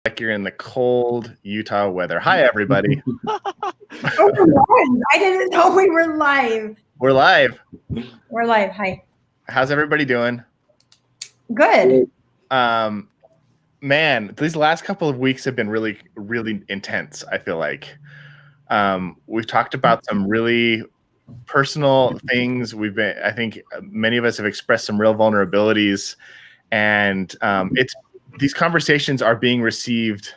like you're in the cold Utah weather. Hi, everybody. Oh, we're live. I didn't know we were live. We're live. We're live. Hi. How's everybody doing? Good. Man, these last couple of weeks have been really, really intense, I feel like. We've talked about some really personal things. I think many of us have expressed some real vulnerabilities, and these conversations are being received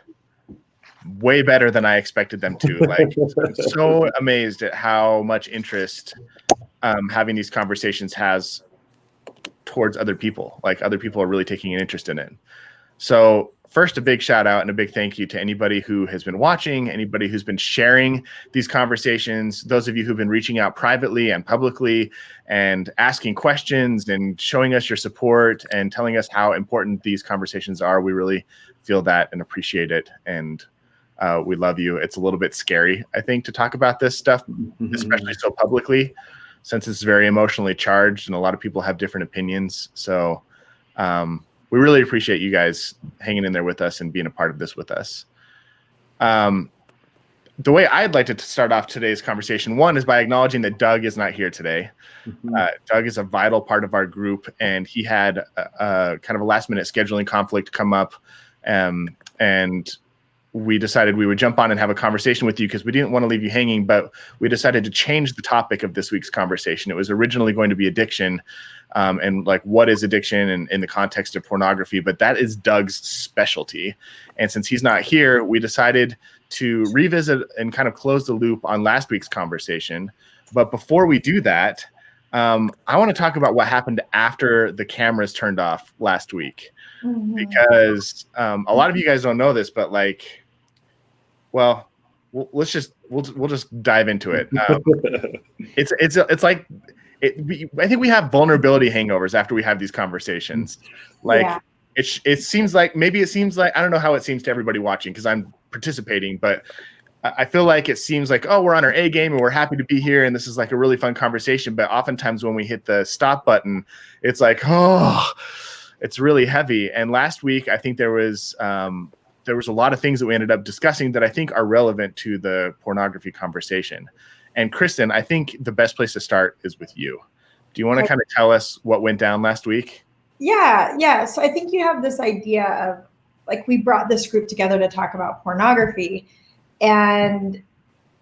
way better than I expected them to. Like, so amazed at how much interest having these conversations has towards other people. Like, other people are really taking an interest in it. So first, a big shout out and a big thank you to anybody who has been watching, anybody who's been sharing these conversations, those of you who've been reaching out privately and publicly and asking questions and showing us your support and telling us how important these conversations are. We really feel that and appreciate it. And we love you. It's a little bit scary, I think, to talk about this stuff, especially so publicly, since it's very emotionally charged and a lot of people have different opinions. So we really appreciate you guys hanging in there with us and being a part of this with us. The way I'd like to start off today's conversation, one, is by acknowledging that Doug is not here today. Doug is a vital part of our group, and he had a kind of a last-minute scheduling conflict come up, and we decided we would jump on and have a conversation with you because we didn't want to leave you hanging, but we decided to change the topic of this week's conversation. It was originally going to be addiction, and like, what is addiction in the context of pornography, but that is Doug's specialty. And since he's not here, we decided to revisit and kind of close the loop on last week's conversation. But before we do that, I want to talk about what happened after the cameras turned off last week, because a lot of you guys don't know this, but like, well, we'll just dive into it. It's like, I think we have vulnerability hangovers after we have these conversations. Like, yeah. It seems like, I don't know how it seems to everybody watching because I'm participating, but I feel like it seems like, oh, we're on our A game and we're happy to be here and this is like a really fun conversation. But oftentimes when we hit the stop button, it's like, oh, it's really heavy. And last week, I think there was a lot of things that we ended up discussing that I think are relevant to the pornography conversation. And Kristen, I think the best place to start is with you. Do you want to kind of tell us what went down last week? Yeah. So I think you have this idea of, like, we brought this group together to talk about pornography, and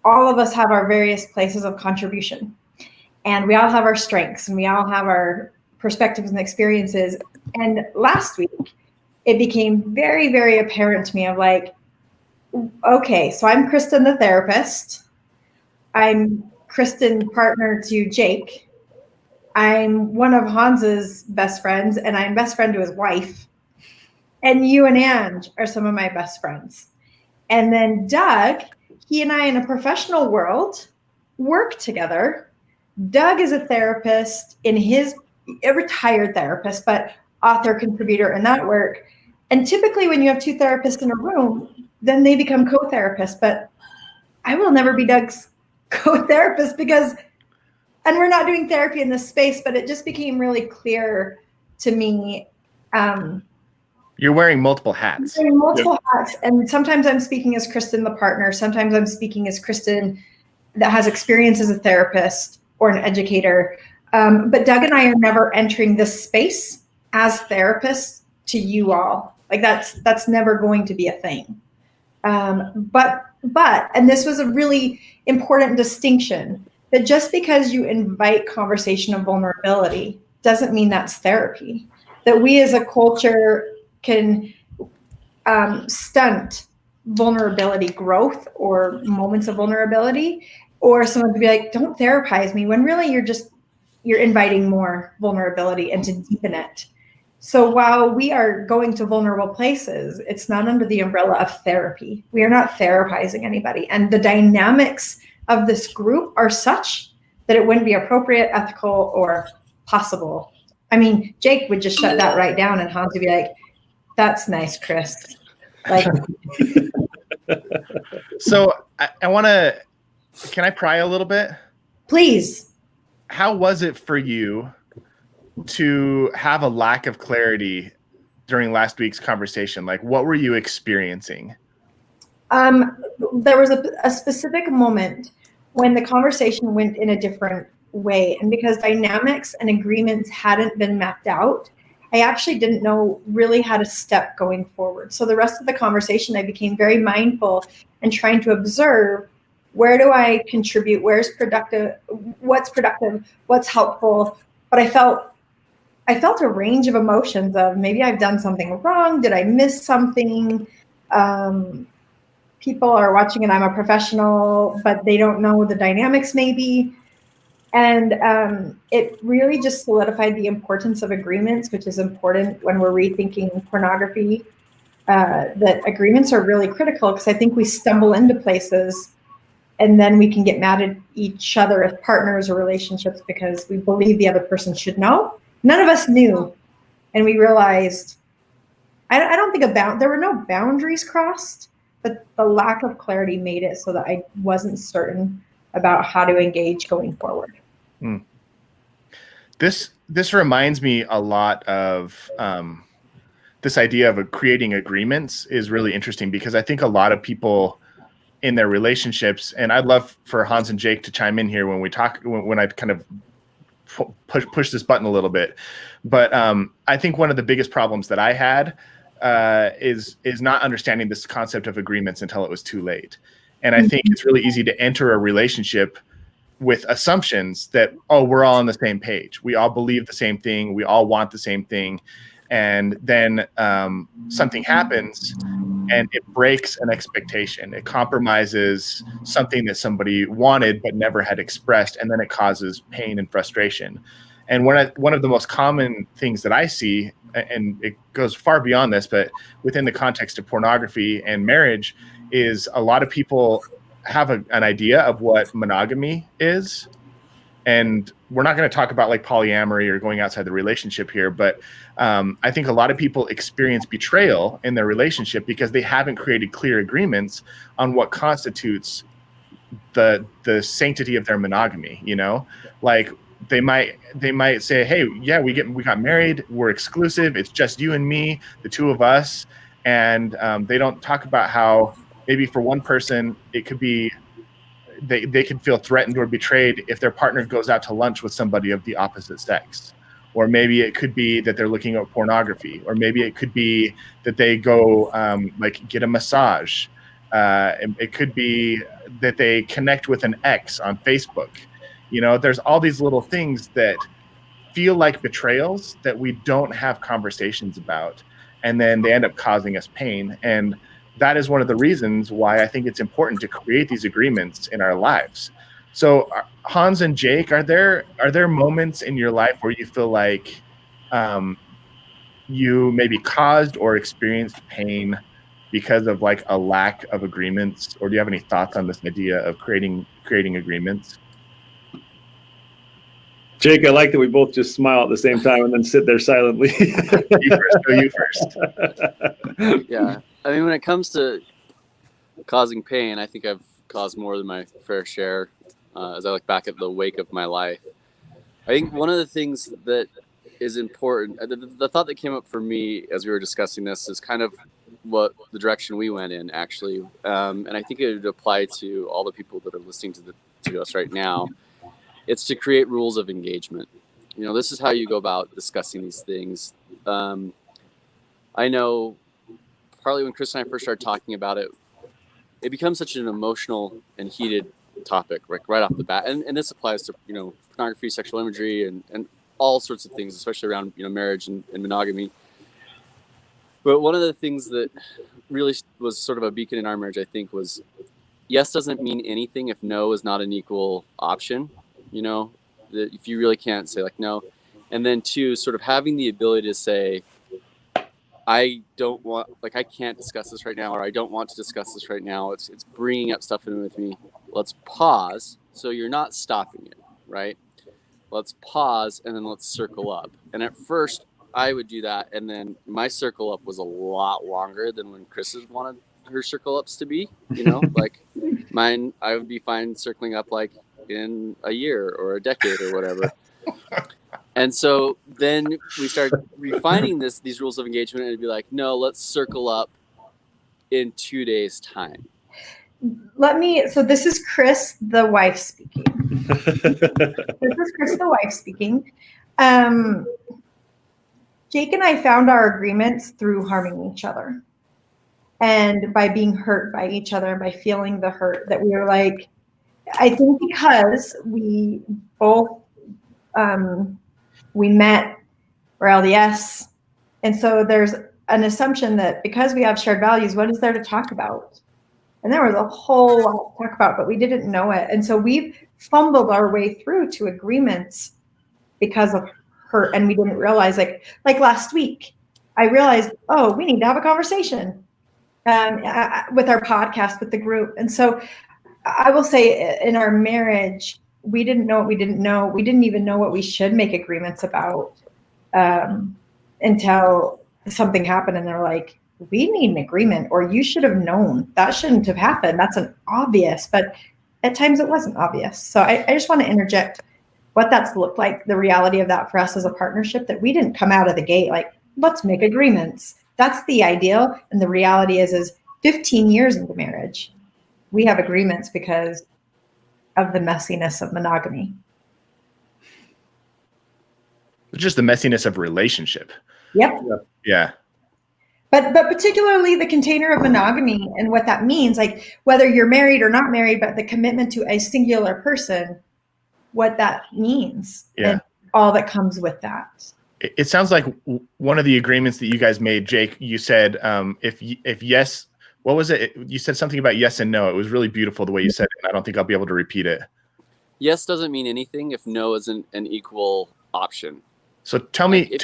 all of us have our various places of contribution, and we all have our strengths, and we all have our perspectives and experiences. And last week, it became very, very apparent to me of like, okay, so I'm Kristen, the therapist. I'm Kristen, partner to Jake. I'm one of Hans's best friends, and I'm best friend to his wife. And you and Ange are some of my best friends. And then Doug, he and I in a professional world work together. Doug is a therapist a retired therapist, but author, contributor in that work. And typically when you have two therapists in a room, then they become co-therapists. But I will never be Doug's co-therapist and we're not doing therapy in this space, but it just became really clear to me. You're wearing multiple hats. Hats. And sometimes I'm speaking as Kristen, the partner. Sometimes I'm speaking as Kristen that has experience as a therapist or an educator. But Doug and I are never entering this space as therapists to you all. Like, that's never going to be a thing. But, and this was a really important distinction, that just because you invite conversation of vulnerability doesn't mean that's therapy. That we as a culture can stunt vulnerability growth or moments of vulnerability, or someone could be like, don't therapize me, when really you're inviting more vulnerability and to deepen it. So while we are going to vulnerable places, it's not under the umbrella of therapy. We are not therapizing anybody. And the dynamics of this group are such that it wouldn't be appropriate, ethical, or possible. I mean, Jake would just shut that right down, and Hans would be like, that's nice, Chris. Like, so I want to, can I pry a little bit? Please. How was it for you to have a lack of clarity during last week's conversation? Like, what were you experiencing? There was a specific moment when the conversation went in a different way. And because dynamics and agreements hadn't been mapped out, I actually didn't know really how to step going forward. So the rest of the conversation, I became very mindful and trying to observe, where do I contribute? Where's productive? What's helpful? But I felt a range of emotions of, maybe I've done something wrong. Did I miss something? People are watching and I'm a professional, but they don't know the dynamics maybe. And it really just solidified the importance of agreements, which is important when we're rethinking pornography, that agreements are really critical, because I think we stumble into places and then we can get mad at each other as partners or relationships because we believe the other person should know. None of us knew. And we realized, I don't think there were no boundaries crossed, but the lack of clarity made it so that I wasn't certain about how to engage going forward. Mm. This reminds me a lot of this idea of creating agreements is really interesting, because I think a lot of people in their relationships, and I'd love for Hans and Jake to chime in here when we talk, when I kind of push this button a little bit. But I think one of the biggest problems that I had is not understanding this concept of agreements until it was too late. And I think it's really easy to enter a relationship with assumptions that, oh, we're all on the same page. We all believe the same thing. We all want the same thing. And then something happens and it breaks an expectation. It compromises something that somebody wanted but never had expressed. And then it causes pain and frustration. And one of the most common things that I see, and it goes far beyond this, but within the context of pornography and marriage, is a lot of people have an idea of what monogamy is. And we're not going to talk about like polyamory or going outside the relationship here, but I think a lot of people experience betrayal in their relationship because they haven't created clear agreements on what constitutes the sanctity of their monogamy. You know, like they might say, hey, yeah, we got married, we're exclusive, it's just you and me, the two of us. And they don't talk about how maybe for one person it could be they could feel threatened or betrayed if their partner goes out to lunch with somebody of the opposite sex. Or maybe it could be that they're looking at pornography, or maybe it could be that they go like get a massage. It could be that they connect with an ex on Facebook. You know, there's all these little things that feel like betrayals that we don't have conversations about, and then they end up causing us pain. And that is one of the reasons why I think it's important to create these agreements in our lives. So Hans and Jake, are there moments in your life where you feel like you maybe caused or experienced pain because of like a lack of agreements? Or do you have any thoughts on this idea of creating agreements? Jake, I like that we both just smile at the same time and then sit there silently. You first. Yeah. I mean, when it comes to causing pain, I think I've caused more than my fair share as I look back at the wake of my life. I think one of the things that is important, the thought that came up for me as we were discussing this is kind of what the direction we went in, actually. And I think it would apply to all the people that are listening to us right now. It's to create rules of engagement. You know, this is how you go about discussing these things. I know partly when Chris and I first started talking about it, it becomes such an emotional and heated topic, right off the bat. And this applies to, you know, pornography, sexual imagery, and all sorts of things, especially around, you know, marriage and monogamy. But one of the things that really was sort of a beacon in our marriage, I think, was yes doesn't mean anything if no is not an equal option. You know, that if you really can't say like no. And then two, sort of having the ability to say, I don't want, like, I can't discuss this right now, or I don't want to discuss this right now. It's bringing up stuff in with me. Let's pause. So you're not stopping it, right? Let's pause and then let's circle up. And at first I would do that. And then my circle up was a lot longer than when Chris's wanted her circle ups to be, you know, like mine, I would be fine circling up like in a year or a decade or whatever. And so then we started refining these rules of engagement, and it'd be like, no, let's circle up in 2 days' time. So this is Chris, the wife, speaking. This is Chris, the wife, speaking. Jake and I found our agreements through harming each other. And by being hurt by each other, by feeling the hurt, that we were like, I think because we both, we met, we're LDS. And so there's an assumption that because we have shared values, what is there to talk about? And there was a whole lot to talk about, but we didn't know it. And so we've fumbled our way through to agreements because of hurt. And we didn't realize, like last week, I realized, oh, we need to have a conversation with our podcast, with the group. And so I will say in our marriage, we didn't know what we didn't know. We didn't even know what we should make agreements about until something happened. And they're like, we need an agreement, or you should have known. That shouldn't have happened. That's an obvious, but at times it wasn't obvious. So I just want to interject what that's looked like, the reality of that for us as a partnership, that we didn't come out of the gate like, let's make agreements. That's the ideal. And the reality is 15 years into marriage, we have agreements because of the messiness of monogamy. Just the messiness of relationship. Yep. Yeah. But particularly the container of monogamy and what that means, like whether you're married or not married, but the commitment to a singular person, what that means, and all that comes with that. It sounds like one of the agreements that you guys made, Jake, you said, if yes, what was it? You said something about yes and no. It was really beautiful the way you said it, and I don't think I'll be able to repeat it. Yes doesn't mean anything if no isn't an equal option. So can you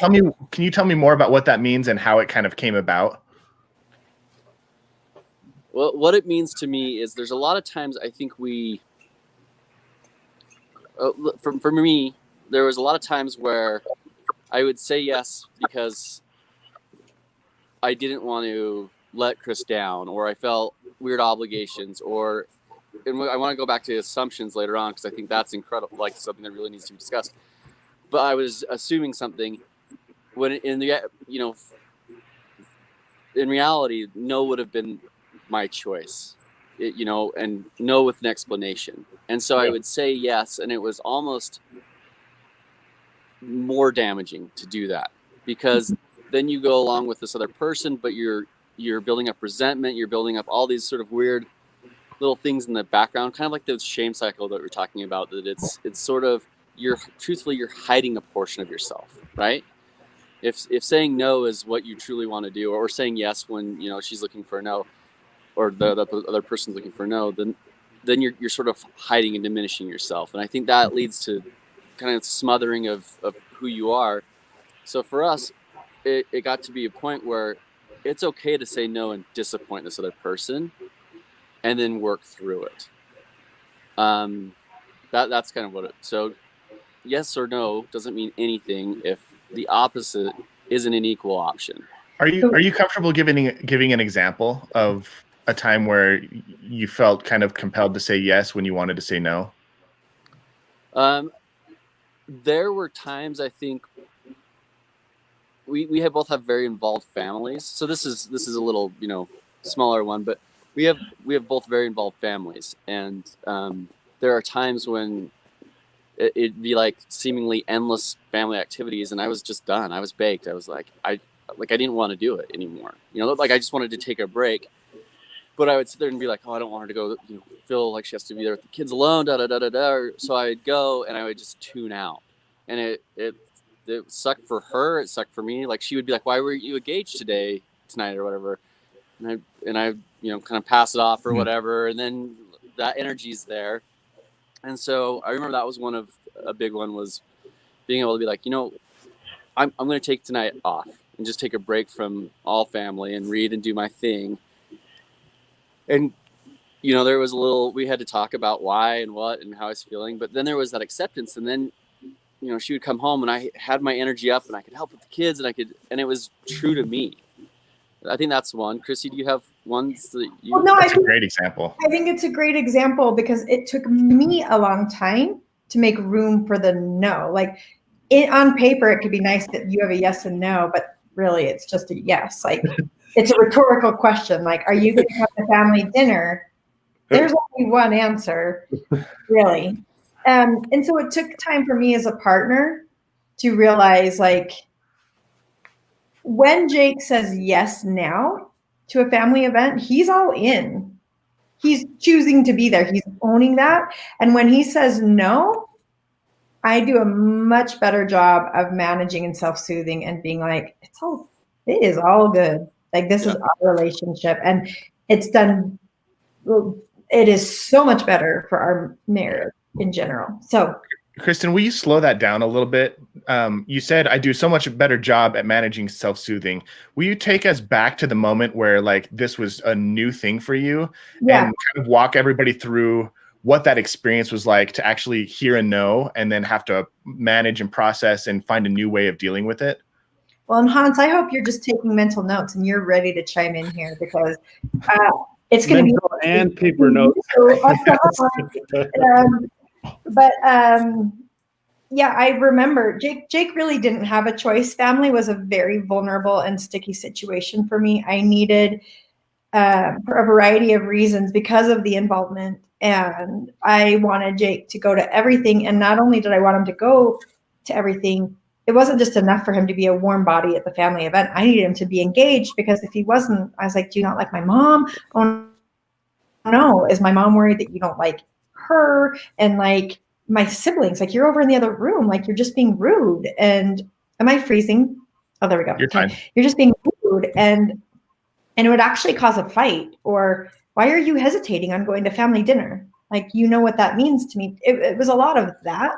tell me more about what that means and how it kind of came about? Well, what it means to me is there's a lot of times I think for me, there was a lot of times where I would say yes because I didn't want to let Chris down, or I felt weird obligations, and I want to go back to assumptions later on because I think that's incredible, like something that really needs to be discussed. But I was assuming something when in reality, no would have been my choice, and no with an explanation. And so I would say yes, and it was almost more damaging to do that because then you go along with this other person, but you're building up resentment, you're building up all these sort of weird little things in the background, kind of like the shame cycle that we're talking about, that it's sort of, you're hiding a portion of yourself, right? If saying no is what you truly want to do, or saying yes when she's looking for a no, or the other person's looking for a no, then you're sort of hiding and diminishing yourself, and I think that leads to kind of smothering of who you are. So for us, it got to be a point where it's okay to say no and disappoint this other person, and then work through it. That's kind of what it. So yes or no doesn't mean anything if the opposite isn't an equal option. Are you comfortable giving an example of a time where you felt kind of compelled to say yes when you wanted to say no? There were times, I think we both have very involved families. So this is a little smaller one, but we have both very involved families, and there are times when it'd be like seemingly endless family activities, and I was just done. I was baked. I was like, I didn't want to do it anymore. Like I just wanted to take a break. But I would sit there and be like, oh, I don't want her to go, feel like she has to be there with the kids alone, da-da-da-da-da. So I'd go and I would just tune out. And it sucked for her. It sucked for me. Like she would be like, why were you engaged tonight or whatever? And I kind of pass it off or whatever. And then that energy's there. And so I remember that was a big one was being able to be like, I'm going to take tonight off and just take a break from all family and read and do my thing. And, there was we had to talk about why and what and how I was feeling, but then there was that acceptance. And then, she would come home and I had my energy up and I could help with the kids and it was true to me. I think that's one. Chrissy, do you have ones that you? Well, no, that's a great example. I think it's a great example because it took me a long time to make room for the no. Like on paper, it could be nice that you have a yes and no, but really it's just a yes. Like, it's a rhetorical question. Like, are you going to have a family dinner? There's only one answer, really. And so it took time for me as a partner to realize, like, when Jake says yes now to a family event, he's all in. He's choosing to be there. He's owning that. And when he says no, I do a much better job of managing and self-soothing and being like, it is all good. Like, this is our relationship. And it's done. It is so much better for our marriage in general. So, Kristen, will you slow that down a little bit? You said I do so much better job at managing self-soothing. Will you take us back to the moment where, like, this was a new thing for you, and kind of walk everybody through what that experience was like to actually hear a no and then have to manage and process and find a new way of dealing with it? Well, and Hans, I hope you're just taking mental notes and you're ready to chime in here, because it's going to be and paper notes. Yeah, I remember Jake really didn't have a choice. Family was a very vulnerable and sticky situation for me. I needed, for a variety of reasons, because of the involvement, and I wanted Jake to go to everything. And not only did I want him to go to everything, it wasn't just enough for him to be a warm body at the family event. I needed him to be engaged, because if he wasn't, I was like, do you not like my mom? Oh no, is my mom worried that you don't like her? And like, my siblings, like, you're over in the other room, like, you're just being rude. And am I freezing? Oh, there we go. You're fine. You're just being rude, and it would actually cause a fight. Or, why are you hesitating on going to family dinner? Like, you know what that means to me. It was a lot of that.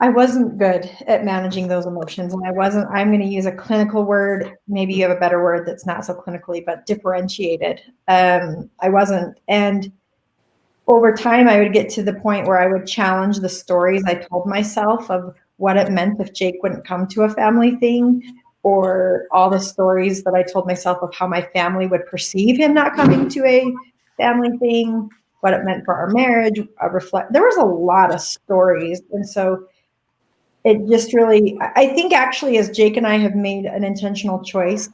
I wasn't good at managing those emotions, and I'm going to use a clinical word. Maybe you have a better word that's not so clinically, but differentiated. I wasn't. And over time, I would get to the point where I would challenge the stories I told myself of what it meant if Jake wouldn't come to a family thing, or all the stories that I told myself of how my family would perceive him not coming to a family thing, what it meant for our marriage. There was a lot of stories. And so it just really, I think actually, as Jake and I have made an intentional choice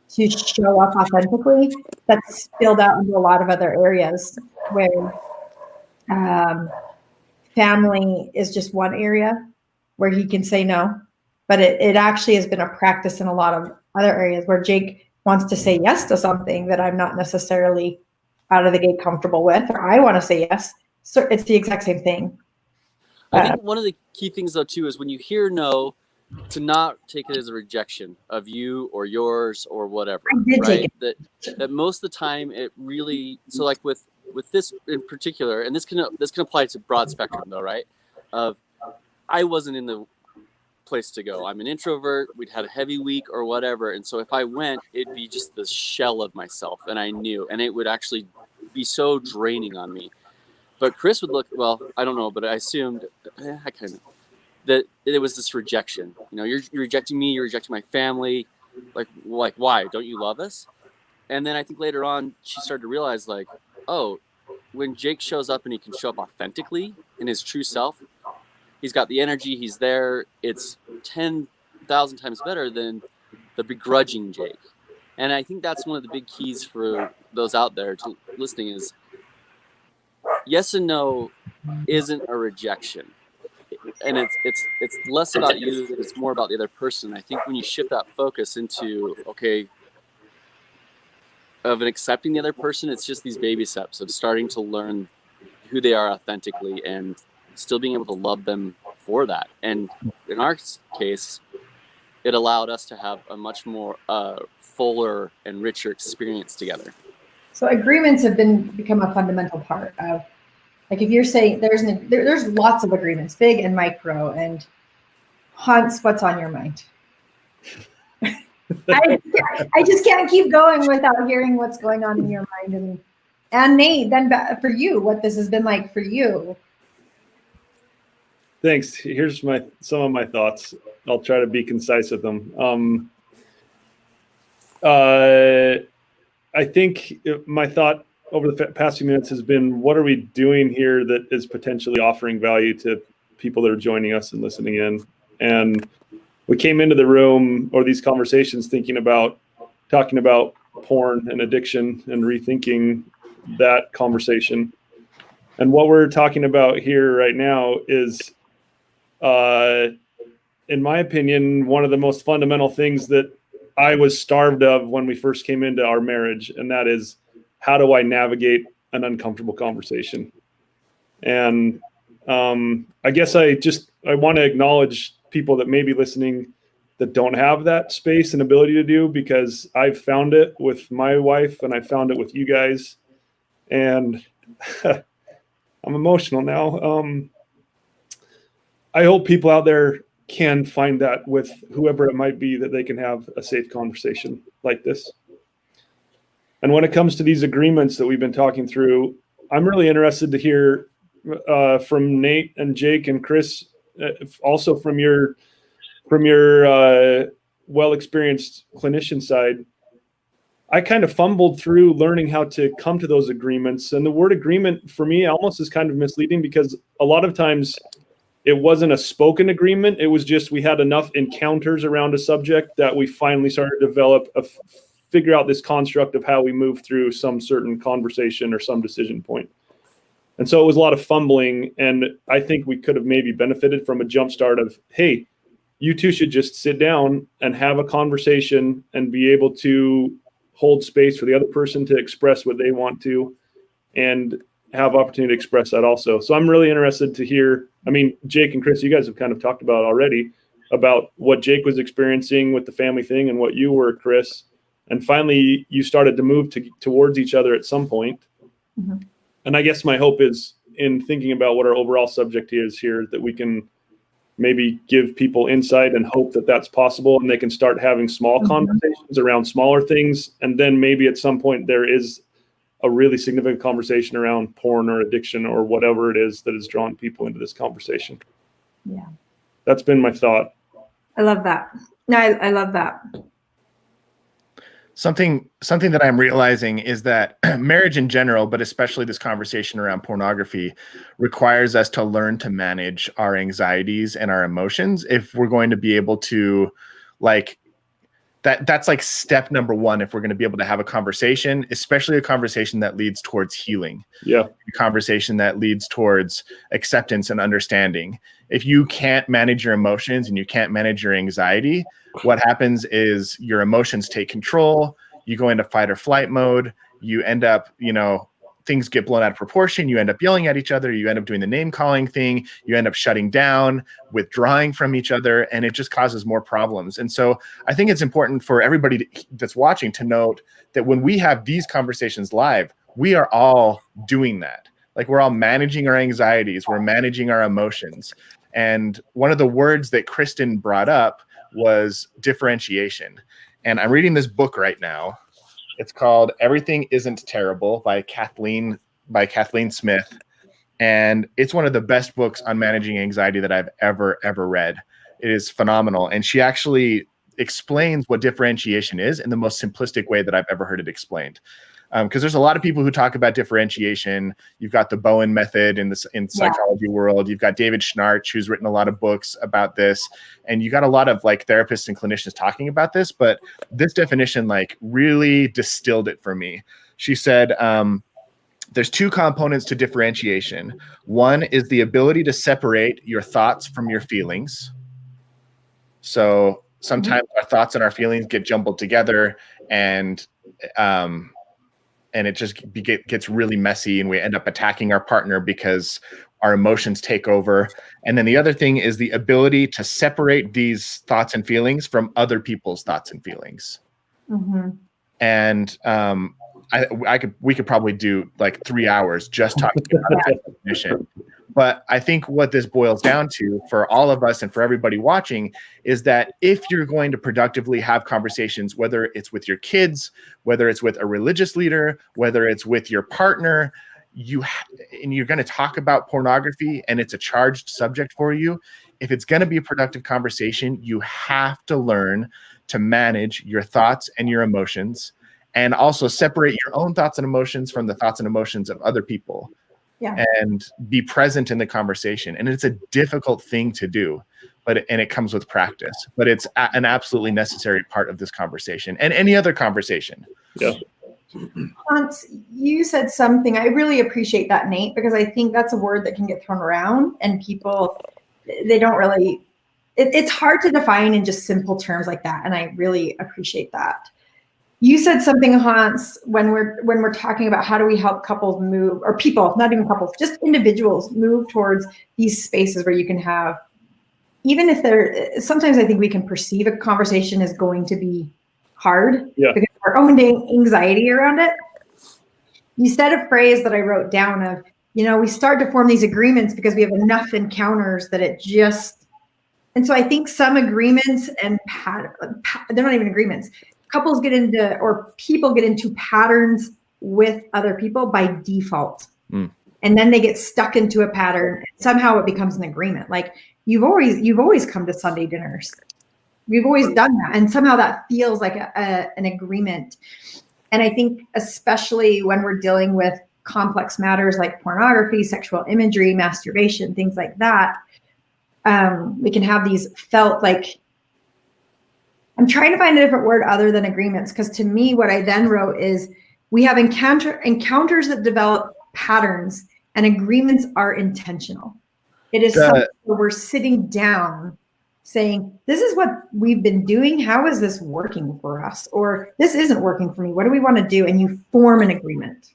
to show up authentically, that's spilled out into a lot of other areas where family is just one area where he can say no. But it actually has been a practice in a lot of other areas where Jake wants to say yes to something that I'm not necessarily out of the gate comfortable with, or I want to say yes. So it's the exact same thing. I think one of the key things, though, too, is when you hear no, to not take it as a rejection of you or yours or whatever. I did take it. That most of the time it really, so like with this in particular, and this can apply to broad spectrum, though, right? Of I wasn't in the place to go. I'm an introvert. We'd had a heavy week or whatever, and so if I went, it'd be just the shell of myself, and I knew, and it would actually be so draining on me. But Chris would look, well, I don't know, but I assumed, I kind of, that it was this rejection. You know, you're rejecting me, you're rejecting my family. Like why? Don't you love us? And then I think later on, she started to realize, like, oh, when Jake shows up and he can show up authentically in his true self, he's got the energy, he's there. It's 10,000 times better than the begrudging Jake. And I think that's one of the big keys for those out there listening is, yes and no isn't a rejection, and it's less about you, it's more about the other person. I think when you shift that focus into of accepting the other person, it's just these baby steps of starting to learn who they are authentically and still being able to love them for that. And in our case, it allowed us to have a much more fuller and richer experience together. So agreements have become a fundamental part of, like, if you're saying there's lots of agreements, big and micro. And Hans, what's on your mind? I just can't keep going without hearing what's going on in your mind. And Nate, then for you, what this has been like for you. Thanks. Here's some of my thoughts. I'll try to be concise with them. I think my thought over the past few minutes has been, what are we doing here that is potentially offering value to people that are joining us and listening in. And we came into the room or these conversations talking about porn and addiction and rethinking that conversation. And what we're talking about here right now is, in my opinion, one of the most fundamental things that I was starved of when we first came into our marriage. And that is, how do I navigate an uncomfortable conversation? And I guess I want to acknowledge people that may be listening that don't have that space and ability to do, because I've found it with my wife and I found it with you guys. And I'm emotional now. I hope people out there can find that with whoever it might be, that they can have a safe conversation like this. And when it comes to these agreements that we've been talking through, I'm really interested to hear from Nate and Jake and Chris, also from your well-experienced clinician side. I kind of fumbled through learning how to come to those agreements. And the word agreement for me almost is kind of misleading, because a lot of times it wasn't a spoken agreement. It was just, we had enough encounters around a subject that we finally started to figure out this construct of how we move through some certain conversation or some decision point. And so it was a lot of fumbling. And I think we could have maybe benefited from a jump start of, hey, you two should just sit down and have a conversation and be able to hold space for the other person to express what they want to, and have opportunity to express that also. So I'm really interested to hear, I mean, Jake and Chris, you guys have kind of talked about already about what Jake was experiencing with the family thing and what you were, Chris. And finally, you started to move towards each other at some point. Mm-hmm. And I guess my hope is, in thinking about what our overall subject is here, that we can maybe give people insight and hope that that's possible, and they can start having small conversations around smaller things. And then maybe at some point there is a really significant conversation around porn or addiction or whatever it is that has drawn people into this conversation. Yeah. That's been my thought. I love that. No, I love that. Something that I'm realizing is that marriage in general, but especially this conversation around pornography, requires us to learn to manage our anxieties and our emotions if we're going to be able to, like, that's like step number one if we're going to be able to have a conversation, especially a conversation that leads towards healing. Yeah. A conversation that leads towards acceptance and understanding. If you can't manage your emotions and you can't manage your anxiety, what happens is your emotions take control. You go into fight or flight mode. You end up, things get blown out of proportion. You end up yelling at each other. You end up doing the name calling thing. You end up shutting down, withdrawing from each other, and it just causes more problems. And so I think it's important for everybody that's watching to note that when we have these conversations live, we are all doing that. Like, we're all managing our anxieties. We're managing our emotions. And one of the words that Kristen brought up was differentiation. And I'm reading this book right now. It's called Everything Isn't Terrible by Kathleen Smith. And it's one of the best books on managing anxiety that I've ever read. It is phenomenal. And she actually explains what differentiation is in the most simplistic way that I've ever heard it explained. Because there's a lot of people who talk about differentiation. You've got the Bowen method in psychology world. You've got David Schnarch, who's written a lot of books about this. And you got a lot of like therapists and clinicians talking about this. But this definition like really distilled it for me. She said, there's two components to differentiation. One is the ability to separate your thoughts from your feelings. So sometimes our thoughts and our feelings get jumbled together, and it just gets really messy, and we end up attacking our partner because our emotions take over. And then the other thing is the ability to separate these thoughts and feelings from other people's thoughts and feelings. Mm-hmm. And we could probably do like 3 hours just talking about that definition. But I think what this boils down to for all of us and for everybody watching is that if you're going to productively have conversations, whether it's with your kids, whether it's with a religious leader, whether it's with your partner, and you're going to talk about pornography and it's a charged subject for you, if it's going to be a productive conversation, you have to learn to manage your thoughts and your emotions, and also separate your own thoughts and emotions from the thoughts and emotions of other people. and be present in the conversation. And it's a difficult thing to do, and it comes with practice, but it's an absolutely necessary part of this conversation and any other conversation. Yeah. Hans, you said something, I really appreciate that, Nate, because I think that's a word that can get thrown around and people, they don't really, it's hard to define in just simple terms like that. And I really appreciate that. You said something, Hans, when we're talking about how do we help couples move, or people, not even couples, just individuals move towards these spaces where you can have, even if they're, sometimes I think we can perceive a conversation as going to be hard because of our own anxiety around it. You said a phrase that I wrote down of, we start to form these agreements because we have enough encounters that it just, and so I think some agreements and they're not even agreements. Couples get into, or people get into patterns with other people by default. And then they get stuck into a pattern and somehow it becomes an agreement. Like you've always come to Sunday dinners. We've always done that. And somehow that feels like an agreement. And I think especially when we're dealing with complex matters like pornography, sexual imagery, masturbation, things like that, we can have these felt like, I'm trying to find a different word other than agreements, because to me, what I then wrote is we have encounters that develop patterns and agreements are intentional. It is something where we're sitting down saying, this is what we've been doing. How is this working for us? Or this isn't working for me. What do we want to do? And you form an agreement.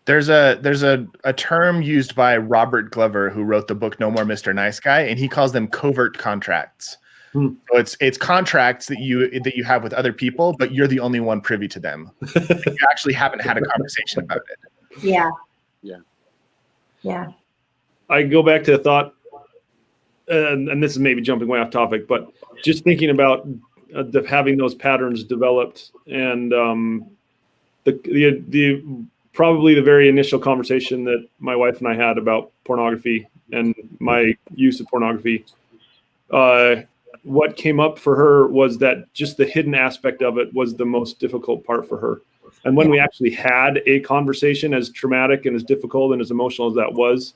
There's a term used by Robert Glover, who wrote the book No More Mr. Nice Guy, and he calls them covert contracts. So it's contracts that you have with other people, but you're the only one privy to them. You actually haven't had a conversation about it. Yeah. I go back to the thought, and this is maybe jumping way off topic, but just thinking about having those patterns developed, and the probably the very initial conversation that my wife and I had about pornography and my use of pornography. What came up for her was that just the hidden aspect of it was the most difficult part for her. And when we actually had a conversation, as traumatic and as difficult and as emotional as that was,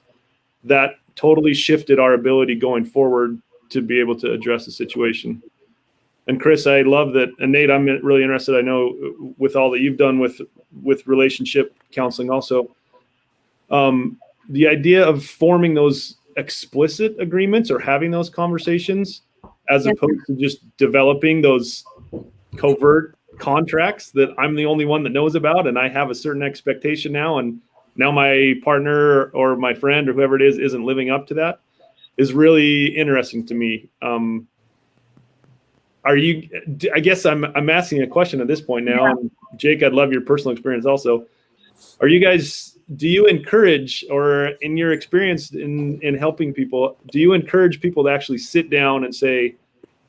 that totally shifted our ability going forward to be able to address the situation. And Chris, I love that. And Nate, I'm really interested, I know, with all that you've done with relationship counseling also, the idea of forming those explicit agreements or having those conversations as opposed to just developing those covert contracts that I'm the only one that knows about, and I have a certain expectation now, and now my partner or my friend or whoever it is isn't living up to that, is really interesting to me. I guess I'm asking a question at this point now. And Jake, I'd love your personal experience also. Do you encourage, or in your experience in helping people, do you encourage people to actually sit down and say,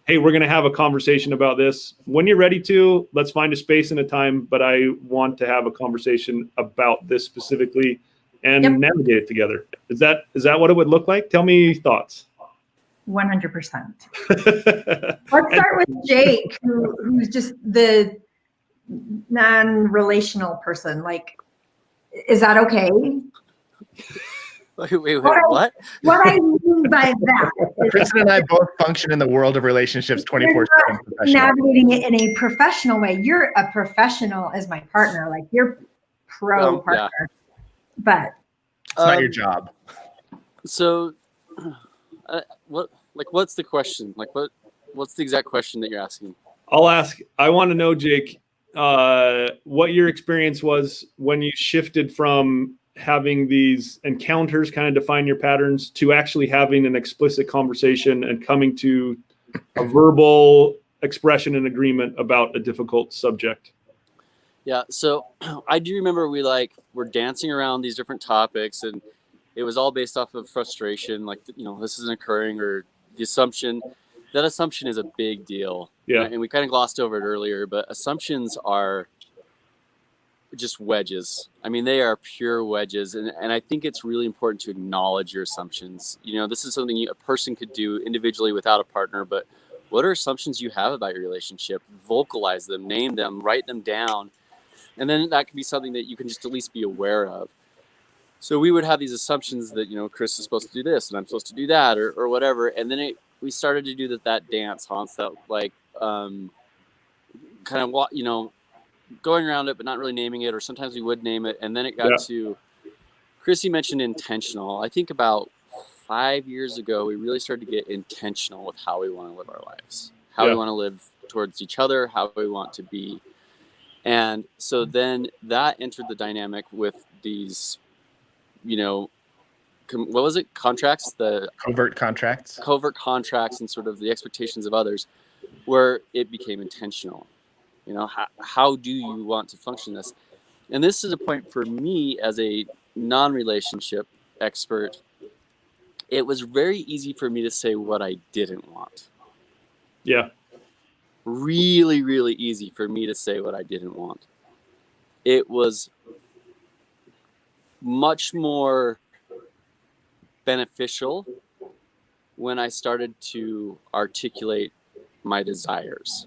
hey, we're going to have a conversation about this. When you're ready to, let's find a space and a time, but I want to have a conversation about this specifically and navigate it together. Is that what it would look like? Tell me thoughts. 100%. Let's start with Jake, who's just the non-relational person. Like, is that okay? Wait, what? What I mean by that. Kristen and I both function in the world of relationships 24/7. Navigating it in a professional way. You're a professional as my partner. Like, you're pro partner. Yeah. But it's not your job. So, what's the question? What's the exact question that you're asking? I'll ask. I want to know, Jake, what your experience was when you shifted from having these encounters kind of define your patterns to actually having an explicit conversation and coming to a verbal expression and agreement about a difficult subject. Yeah. So I do remember we're dancing around these different topics, and it was all based off of frustration. Like, this isn't occurring, or the assumption. That assumption is a big deal. Yeah. And we kind of glossed over it earlier, but assumptions are just wedges. I mean, they are pure wedges. And I think it's really important to acknowledge your assumptions. This is something a person could do individually without a partner, but what are assumptions you have about your relationship? Vocalize them, name them, write them down. And then that could be something that you can just at least be aware of. So we would have these assumptions that, Chris is supposed to do this and I'm supposed to do that or whatever. And then we started to do that dance, Hans, that like kind of, going around it, but not really naming it, or sometimes we would name it. And then it got to, Chrissy mentioned intentional. I think about 5 years ago, we really started to get intentional with how we want to live our lives, how we want to live towards each other, how we want to be. And so then that entered the dynamic with these, what was it? Contracts, the covert contracts and sort of the expectations of others, where it became intentional. How do you want to function this? And this is a point for me as a non-relationship expert. It was very easy for me to say what I didn't want. Yeah. Really, really easy for me to say what I didn't want. It was much more beneficial when I started to articulate my desires,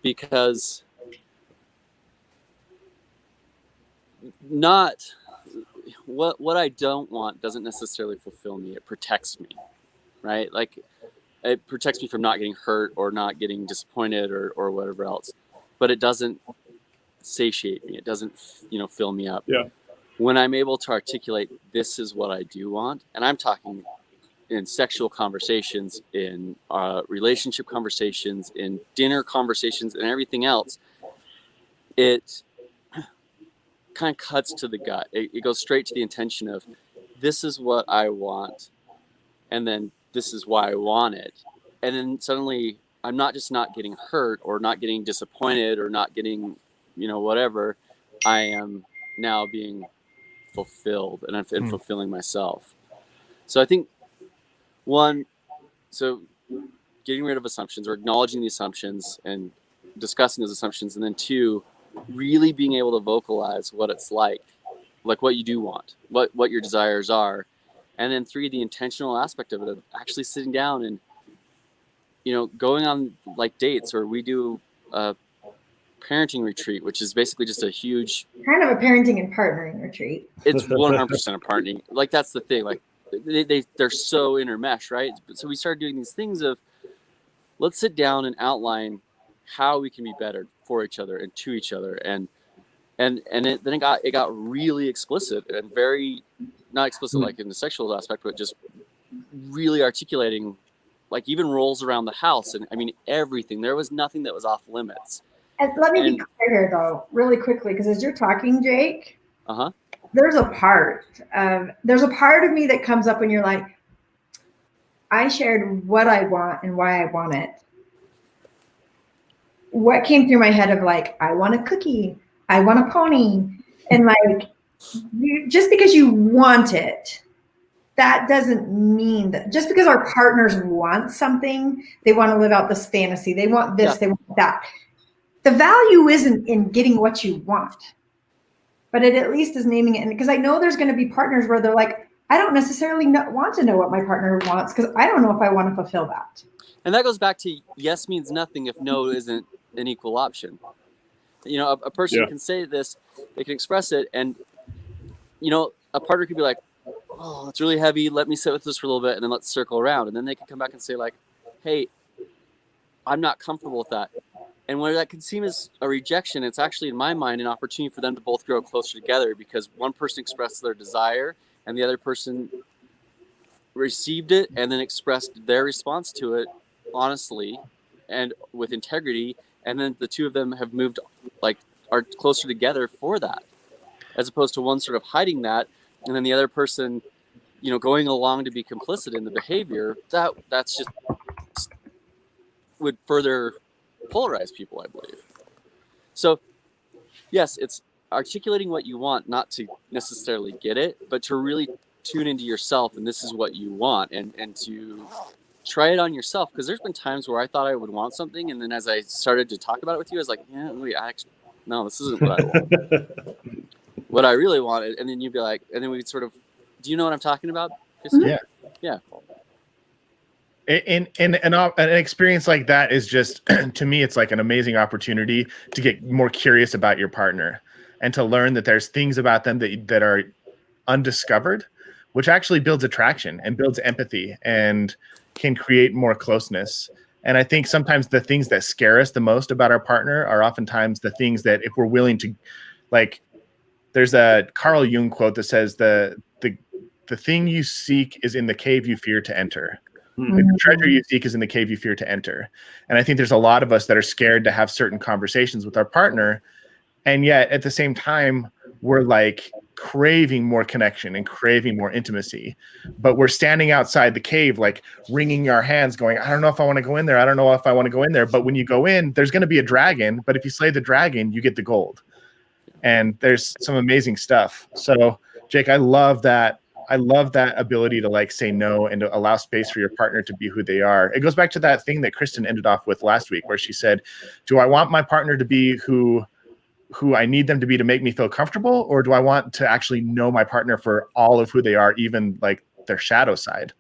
because not what I don't want doesn't necessarily fulfill me. It protects me, right? Like it protects me from not getting hurt or not getting disappointed or whatever else, but it doesn't satiate me. It doesn't, fill me up. Yeah. When I'm able to articulate, this is what I do want, and I'm talking in sexual conversations, in relationship conversations, in dinner conversations, and everything else, it kind of cuts to the gut. It goes straight to the intention of, this is what I want, and then this is why I want it. And then suddenly I'm not just not getting hurt or not getting disappointed or not getting, whatever. I am now being fulfilled, and I'm fulfilling myself. So I think so getting rid of assumptions, or acknowledging the assumptions and discussing those assumptions. And then 2, really being able to vocalize what it's like what you do want, what your desires are. And then 3, the intentional aspect of it, of actually sitting down and, going on like dates, or we do a parenting retreat, which is basically just a huge kind of a parenting and partnering retreat. It's 100% a partnering. Like, that's the thing. Like, they're so intermeshed, right? So we started doing these things of, let's sit down and outline how we can be better for each other and to each other, and then it got really explicit, and very not explicit like in the sexual aspect, but just really articulating, like even roles around the house, and I mean everything. There was nothing that was off limits. And let me be clear here, though, really quickly, because as you're talking, Jake, there's a part of me that comes up when you're like, I shared what I want and why I want it. What came through my head of like, I want a cookie, I want a pony, and like, just because you want it, that doesn't mean that just because our partners want something, they want to live out this fantasy, they want this, they want that. The value isn't in getting what you want, but it at least is naming it. And because I know there's going to be partners where they're like, I don't necessarily want to know what my partner wants, because I don't know if I want to fulfill that. And that goes back to yes means nothing if no isn't an equal option. A person can say this, they can express it, and a partner could be like, oh, it's really heavy, let me sit with this for a little bit, and then let's circle around. And then they can come back and say like, hey, I'm not comfortable with that. And where that can seem as a rejection, it's actually, in my mind, an opportunity for them to both grow closer together, because one person expressed their desire and the other person received it and then expressed their response to it honestly and with integrity. And then the two of them have moved, are closer together for that, as opposed to one sort of hiding that, and then the other person, going along to be complicit in the behavior. That's just would further polarize people, I believe. So yes, it's articulating what you want, not to necessarily get it, but to really tune into yourself, and this is what you want, and to try it on yourself. Because there's been times where I thought I would want something, and then as I started to talk about it with you, I was like, yeah, wait, no, this isn't what I want. What I really wanted. And then you'd be like, and then we'd sort of, do you know what I'm talking about? Yeah. And an experience like that is just, to me, it's like an amazing opportunity to get more curious about your partner and to learn that there's things about them that are undiscovered, which actually builds attraction and builds empathy and can create more closeness. And I think sometimes the things that scare us the most about our partner are oftentimes the things that, if we're willing to, like, there's a Carl Jung quote that says the thing you seek is in the cave you fear to enter. The treasure you seek is in the cave you fear to enter. And I think there's a lot of us that are scared to have certain conversations with our partner. And yet at the same time, we're like craving more connection and craving more intimacy. But we're standing outside the cave, like wringing our hands going, I don't know if I want to go in there. I don't know if I want to go in there. But when you go in, there's going to be a dragon. But if you slay the dragon, you get the gold. And there's some amazing stuff. So Jake, I love that ability to like say no and to allow space for your partner to be who they are. It goes back to that thing that Kristen ended off with last week, where she said, do I want my partner to be who I need them to be to make me feel comfortable? Or do I want to actually know my partner for all of who they are, even like their shadow side?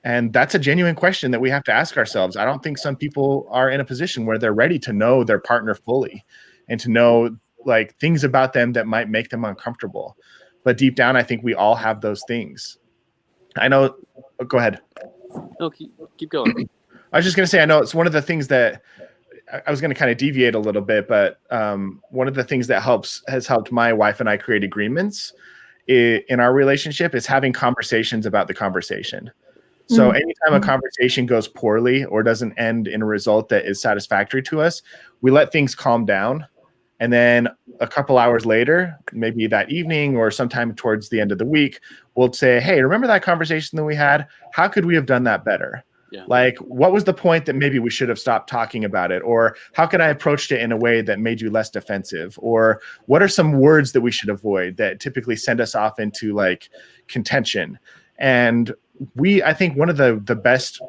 And that's a genuine question that we have to ask ourselves. I don't think some people are in a position where they're ready to know their partner fully and to know like things about them that might make them uncomfortable. But deep down, I think we all have those things. I know. Oh, go ahead. No, keep going. I was just going to say, I know it's one of the things that I was going to kind of deviate a little bit, but one of the things that has helped my wife and I create agreements in our relationship is having conversations about the conversation. So anytime a conversation goes poorly or doesn't end in a result that is satisfactory to us, we let things calm down. And then a couple hours later, maybe that evening or sometime towards the end of the week, we'll say, hey, remember that conversation that we had? How could we have done that better? Yeah. Like, what was the point that maybe we should have stopped talking about it? Or how could I approach it in a way that made you less defensive? Or what are some words that we should avoid that typically send us off into like contention? And I think one of the best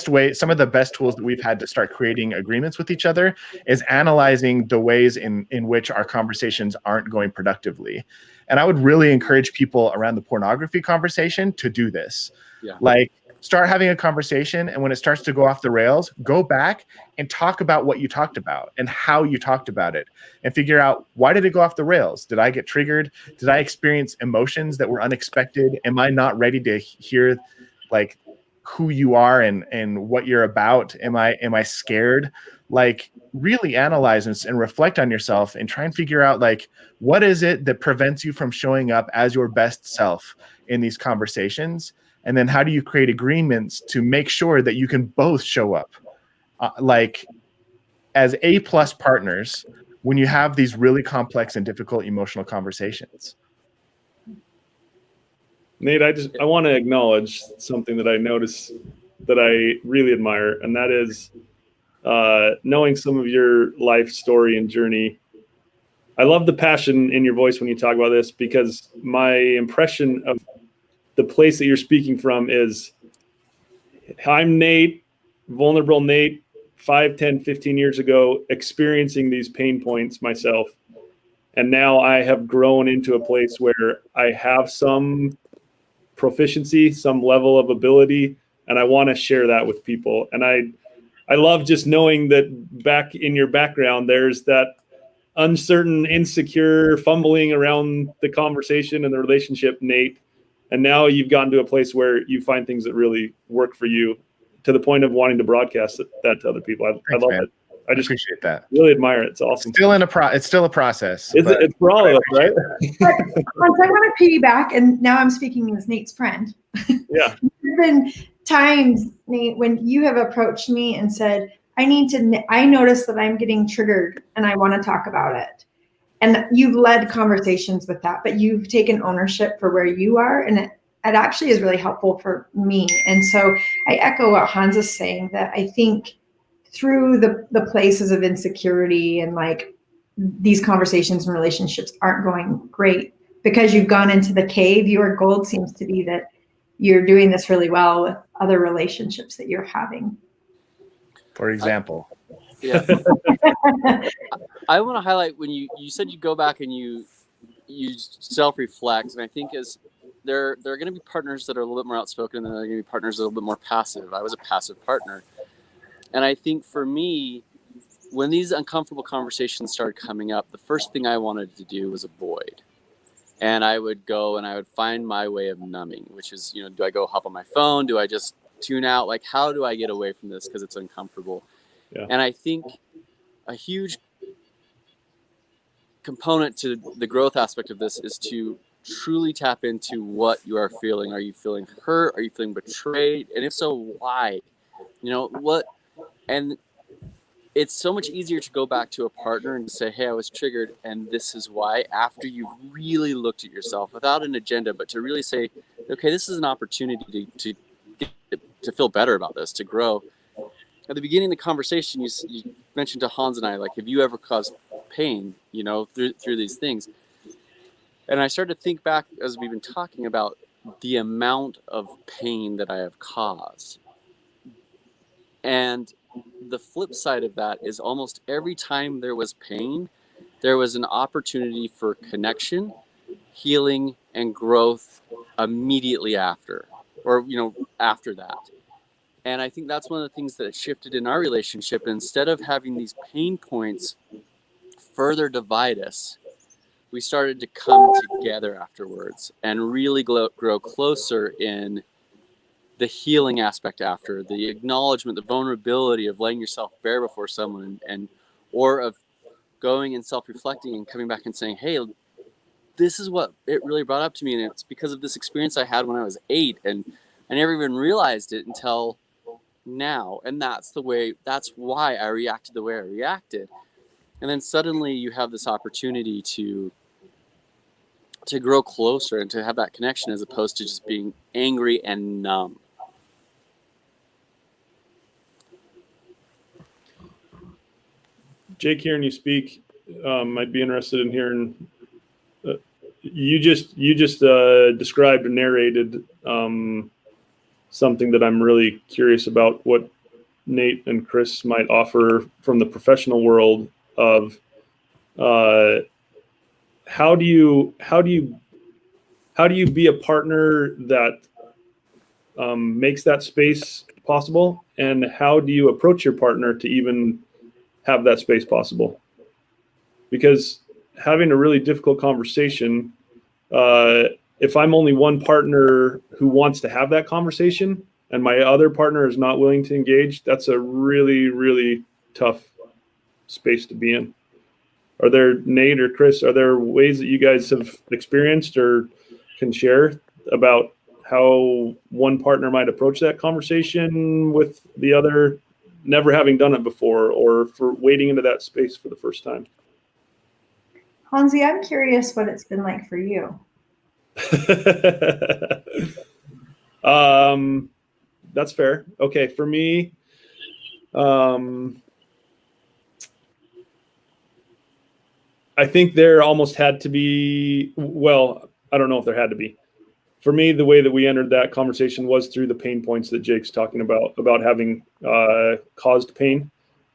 way, some of the best tools that we've had to start creating agreements with each other is analyzing the ways in which our conversations aren't going productively. And I would really encourage people around the pornography conversation to do this. Yeah. Like, start having a conversation, and when it starts to go off the rails, go back and talk about what you talked about and how you talked about it, and figure out, why did it go off the rails? Did I get triggered? Did I experience emotions that were unexpected? Am I not ready to hear like who you are and what you're about? Am I scared? Like, really analyze and reflect on yourself and try and figure out, like, what is it that prevents you from showing up as your best self in these conversations? And then how do you create agreements to make sure that you can both show up like as A+ partners when you have these really complex and difficult emotional conversations? Nate, I want to acknowledge something that I notice that I really admire, and that is knowing some of your life story and journey. I love the passion in your voice when you talk about this, because my impression of the place that you're speaking from is, I'm Nate, vulnerable Nate, 5, 10, 15 years ago, experiencing these pain points myself. And now I have grown into a place where I have some proficiency, some level of ability, and I want to share that with people. And I love just knowing that back in your background, there's that uncertain, insecure, fumbling around the conversation and the relationship, Nate. And now you've gotten to a place where you find things that really work for you, to the point of wanting to broadcast that to other people. I love it. I just appreciate that. Really admire it. It's awesome. It's still a process. It's for all of us, right? But I want to piggyback, and now I'm speaking as Nate's friend. Yeah. There's been times, Nate, when you have approached me and said, I notice that I'm getting triggered and I want to talk about it. And you've led conversations with that, but you've taken ownership for where you are. And it actually is really helpful for me. And so I echo what Hans is saying, that I think through the places of insecurity and like these conversations and relationships aren't going great because you've gone into the cave, your goal seems to be that you're doing this really well with other relationships that you're having. For example. Yeah. I want to highlight when you said you go back and you self-reflect, and I think is there are going to be partners that are a little bit more outspoken, and there are going to be partners that are a little bit more passive. I was a passive partner. And I think for me, when these uncomfortable conversations started coming up, the first thing I wanted to do was avoid. And I would go and I would find my way of numbing, which is, do I go hop on my phone? Do I just tune out? Like, how do I get away from this? Because it's uncomfortable. Yeah. And I think a huge component to the growth aspect of this is to truly tap into what you are feeling. Are you feeling hurt? Are you feeling betrayed? And if so, why? What? And it's so much easier to go back to a partner and say, hey, I was triggered and this is why, after you've really looked at yourself without an agenda, but to really say, okay, this is an opportunity to feel better about this, to grow. At the beginning of the conversation, you mentioned to Hans and I, like, have you ever caused pain, through these things? And I started to think back as we've been talking about the amount of pain that I have caused. And the flip side of that is almost every time there was pain, there was an opportunity for connection, healing, and growth immediately after, or, after that. And I think that's one of the things that shifted in our relationship. Instead of having these pain points further divide us, we started to come together afterwards and really grow closer in the healing aspect after, the acknowledgement, the vulnerability of letting yourself bare before someone, or of going and self-reflecting and coming back and saying, hey, this is what it really brought up to me. And it's because of this experience I had when I was 8, and I never even realized it until now. And that's why I reacted the way I reacted. And then suddenly you have this opportunity to grow closer and to have that connection, as opposed to just being angry and numb. Jake, hearing you speak, I'd be interested in hearing. You just described and narrated something that I'm really curious about. What Nate and Chris might offer from the professional world of how do you be a partner that makes that space possible, and how do you approach your partner to even have that space possible? Because having a really difficult conversation, if I'm only one partner who wants to have that conversation and my other partner is not willing to engage, that's a really, really tough space to be in. Are there, Nate or Chris, are there ways that you guys have experienced or can share about how one partner might approach that conversation with the other, never having done it before, or for wading into that space for the first time? Hansi, I'm curious what it's been like for you. That's fair. Okay, for me, I think there almost had to be, well, I don't know if there had to be. For me, the way that we entered that conversation was through the pain points that Jake's talking about having caused pain.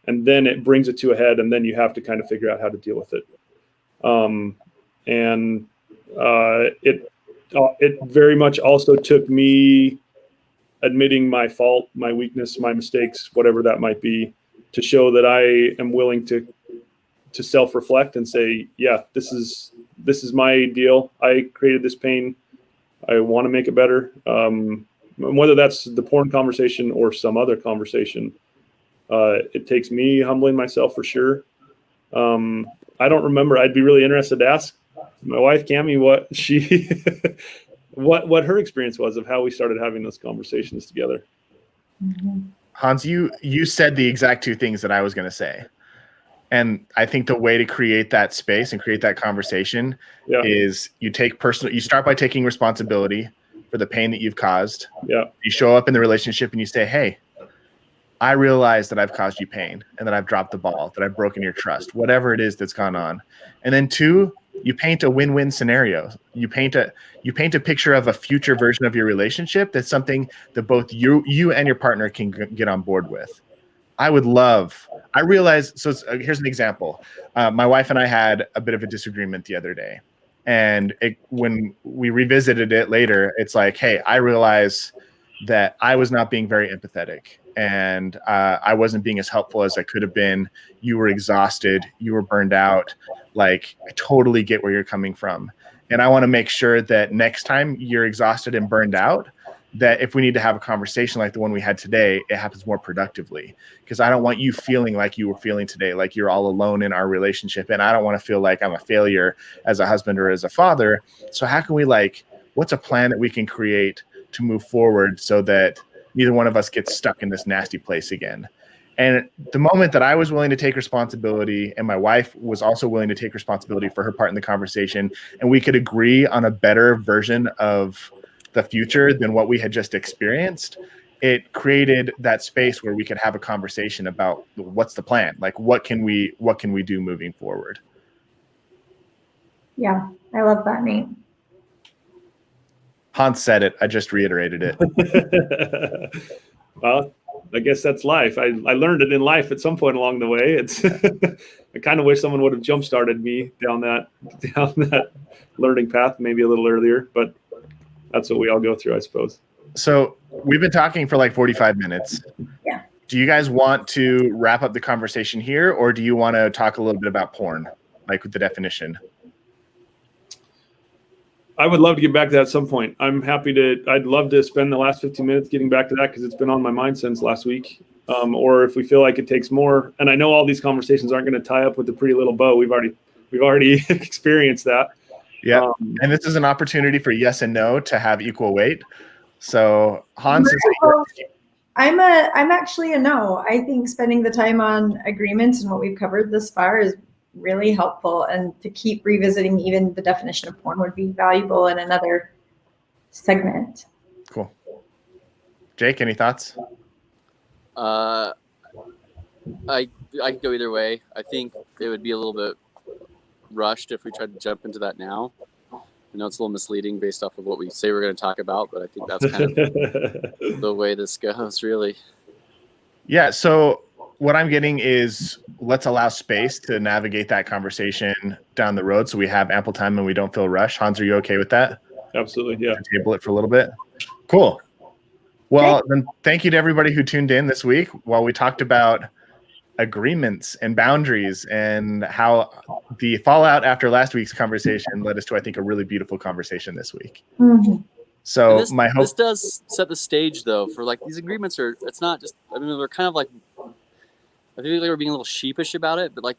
And then it brings it to a head, and then you have to kind of figure out how to deal with it. It very much also took me admitting my fault, my weakness, my mistakes, whatever that might be, to show that I am willing to self-reflect and say, yeah, this is my deal. I created this pain. I want to make it better. Whether that's the porn conversation or some other conversation, it takes me humbling myself for sure. I don't remember. I'd be really interested to ask my wife, Cammie, what she, what her experience was of how we started having those conversations together. Mm-hmm. Hans, you said the exact two things that I was going to say. And I think the way to create that space and create that conversation is you start by taking responsibility for the pain that you've caused. Yeah. You show up in the relationship and you say, hey, I realize that I've caused you pain and that I've dropped the ball, that I've broken your trust, whatever it is that's gone on. And then 2, you paint a win-win scenario. You paint a picture of a future version of your relationship that's something that both you and your partner can get on board with. I realize, so here's an example. My wife and I had a bit of a disagreement the other day. And when we revisited it later, it's like, hey, I realize that I was not being very empathetic, and I wasn't being as helpful as I could have been. You were exhausted. You were burned out. Like, I totally get where you're coming from. And I want to make sure that next time you're exhausted and burned out, that if we need to have a conversation like the one we had today, it happens more productively. Because I don't want you feeling like you were feeling today, like you're all alone in our relationship. And I don't want to feel like I'm a failure as a husband or as a father. So how can we what's a plan that we can create to move forward so that neither one of us gets stuck in this nasty place again? And the moment that I was willing to take responsibility and my wife was also willing to take responsibility for her part in the conversation, and we could agree on a better version of the future than what we had just experienced, it created that space where we could have a conversation about what's the plan? What can we do moving forward? Yeah, I love that, Nate. Hans said it. I just reiterated it. Well, I guess that's life. I learned it in life at some point along the way. It's I kind of wish someone would have jump started me down that learning path maybe a little earlier, but that's what we all go through, I suppose. So we've been talking for 45 minutes. Yeah. Do you guys want to wrap up the conversation here, or do you want to talk a little bit about porn, with the definition? I would love to get back to that at some point. I'd love to spend the last 15 minutes getting back to that because it's been on my mind since last week. Or if we feel like it takes more, and I know all these conversations aren't going to tie up with the pretty little bow. We've already experienced that. Yeah. And this is an opportunity for yes and no to have equal weight. So Hans is I'm actually a no. I think spending the time on agreements and what we've covered this far is really helpful, and to keep revisiting even the definition of porn would be valuable in another segment. Cool. Jake, any thoughts? I could go either way. I think it would be a little bit rushed if we tried to jump into that now. I know it's a little misleading based off of what we say we're going to talk about, but I think that's kind of the way this goes, really. Yeah. So what I'm getting is let's allow space to navigate that conversation down the road so we have ample time and we don't feel rushed. Hans, are you okay with that? Absolutely, yeah. Table it for a little bit. Cool. Well, then thank you to everybody who tuned in this week while we talked about agreements and boundaries and how the fallout after last week's conversation led us to, I think, a really beautiful conversation this week. Mm-hmm. So this does set the stage, though, for these agreements it's not just, we're kind of I feel like we're being a little sheepish about it, but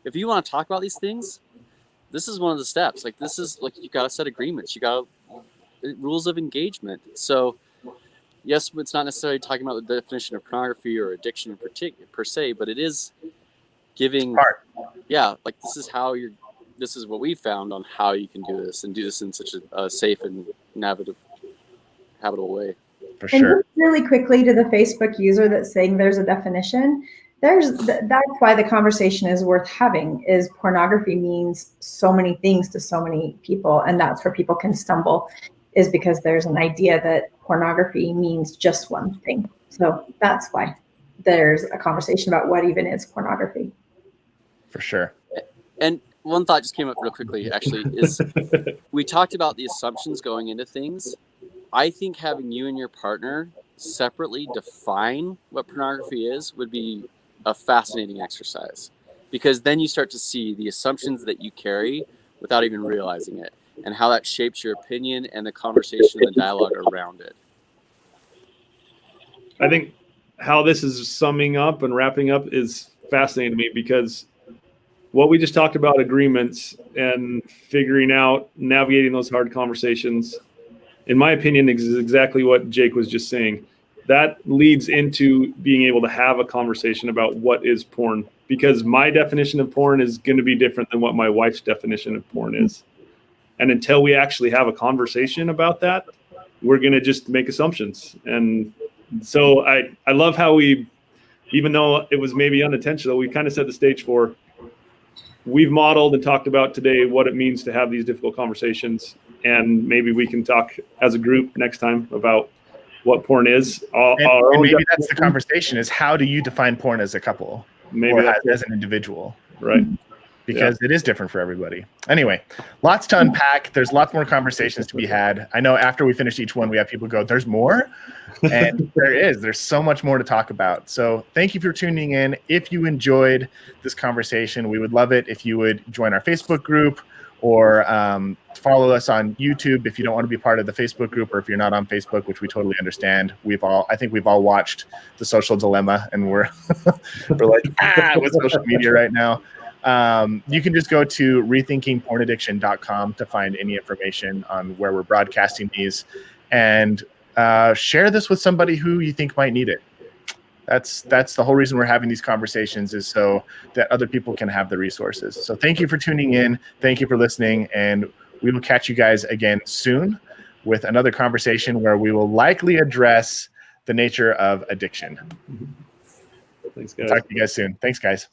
if you want to talk about these things, this is one of the steps. This is you got to set agreements. You got rules of engagement. So yes, it's not necessarily talking about the definition of pornography or addiction per se, but it is giving, this is what we found on how you can do this and do this in such a safe and habitable way. For sure. And really quickly to the Facebook user that's saying there's a definition, that's why the conversation is worth having. Is pornography means so many things to so many people, and that's where people can stumble, is because there's an idea that pornography means just one thing. So that's why there's a conversation about what even is pornography. For sure. And one thought just came up real quickly, actually, is we talked about the assumptions going into things. I think having you and your partner separately define what pornography is would be a fascinating exercise, because then you start to see the assumptions that you carry without even realizing it and how that shapes your opinion and the conversation and the dialogue around it. I think how this is summing up and wrapping up is fascinating to me, because what we just talked about, agreements and figuring out, navigating those hard conversations, in my opinion, is exactly what Jake was just saying. That leads into being able to have a conversation about what is porn, because my definition of porn is going to be different than what my wife's definition of porn is. And until we actually have a conversation about that, we're going to just make assumptions. And so I love how we, even though it was maybe unintentional, we kind of set the stage for, we've modeled and talked about today what it means to have these difficult conversations. And maybe we can talk as a group next time about what porn is. And maybe that's the conversation, is how do you define porn as a couple, maybe or as an individual? Right. Because it is different for everybody. Anyway, lots to unpack. There's lots more conversations to be had. I know after we finish each one, we have people go, there's more? And there's so much more to talk about. So thank you for tuning in. If you enjoyed this conversation, we would love it if you would join our Facebook group or follow us on YouTube if you don't want to be part of the Facebook group, or if you're not on Facebook, which we totally understand. I think we've all watched The Social Dilemma, and we're like, with social media right now. You can just go to rethinkingpornaddiction.com to find any information on where we're broadcasting these, and share this with somebody who you think might need it. That's the whole reason we're having these conversations, is so that other people can have the resources. So thank you for tuning in. Thank you for listening. And we will catch you guys again soon with another conversation where we will likely address the nature of addiction. Thanks, guys. Talk to you guys soon. Thanks, guys.